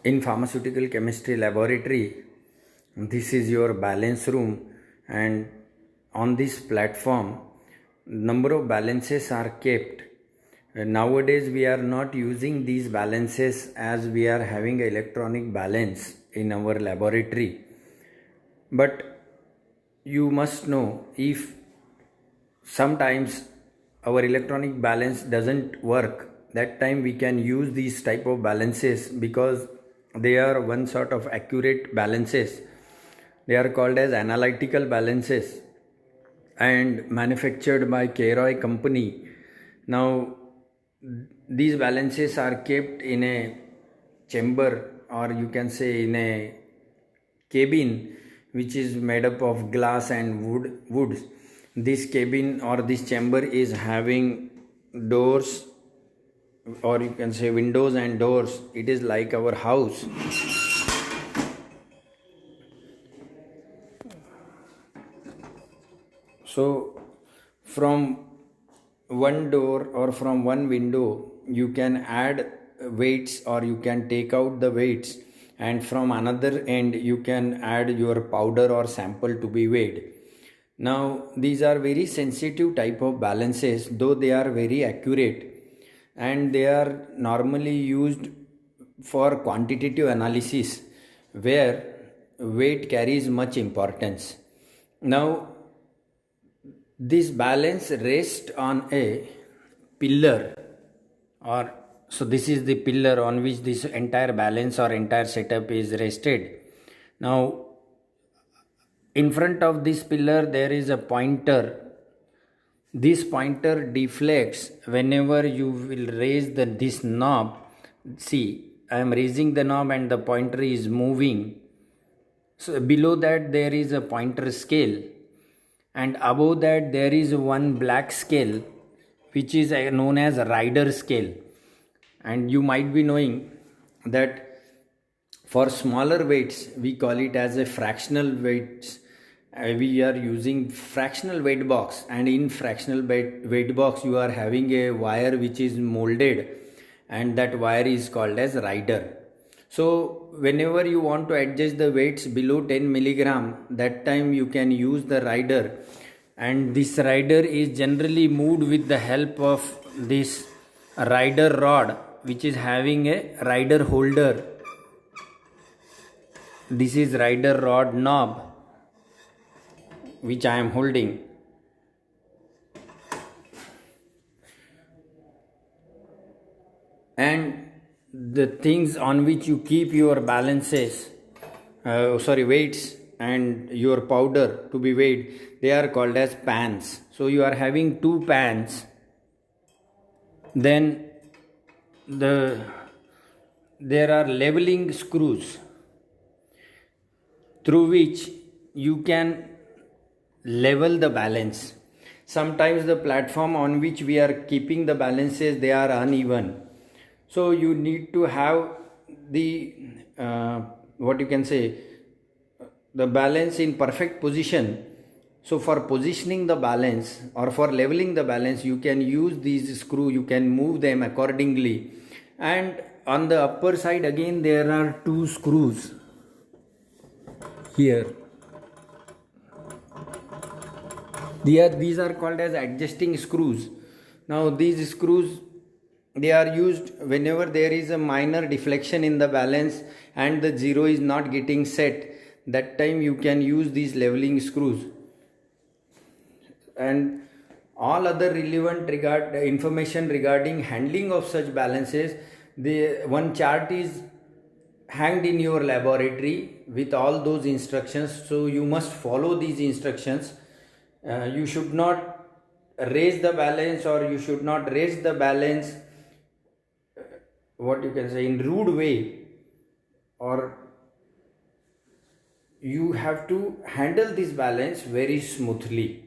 In pharmaceutical chemistry laboratory, this is your balance room, and on this platform number of balances are kept. Nowadays we are not using these balances as we are having electronic balance in our laboratory, but you must know, if sometimes our electronic balance doesn't work, that time we can use these type of balances because they are one sort of accurate balances. They are called as analytical balances and manufactured by Keroy company. Now these balances are kept in a chamber, or you can say in a cabin, which is made up of glass and woods. This cabin or this chamber is having doors, or you can say windows and doors. It is like our house. So from one door or from one window you can add weights, or you can take out the weights, and from another end you can add your powder or sample to be weighed. Now these are very sensitive type of balances, though they are very accurate, and they are normally used for quantitative analysis where weight carries much importance. Now this balance rests on a pillar, or so this is the pillar on which this entire balance or entire setup is rested. Now in front of this pillar there is a pointer. This pointer deflects whenever you will raise this knob. See, I am raising the knob and the pointer is moving. So below that there is a pointer scale, and above that there is one black scale which is known as rider scale. And you might be knowing that for smaller weights we call it as a fractional weights. We are using fractional weight box, and in fractional weight box you are having a wire which is molded, and that wire is called as rider. So whenever you want to adjust the weights below 10 milligram, that time you can use the rider, and this rider is generally moved with the help of this rider rod, which is having a rider holder. This is rider rod knob which I am holding. And the things on which you keep your balances, weights and your powder to be weighed, they are called as pans. So you are having two pans. Then there are leveling screws through which you can level the balance. Sometimes the platform on which we are keeping the balances, they are uneven, so you need to have the what you can say, the balance in perfect position. So for positioning the balance or for leveling the balance, you can use these screw, you can move them accordingly. And on the upper side again there are two screws here. These are called as adjusting screws. Now these screws, they are used whenever there is a minor deflection in the balance and the zero is not getting set. That time you can use these leveling screws. And all other relevant information regarding handling of such balances, one chart is hanged in your laboratory with all those instructions. So you must follow these instructions. You should not raise the balance, or you should not raise the balance, what you can say, in rude way, or you have to handle this balance very smoothly.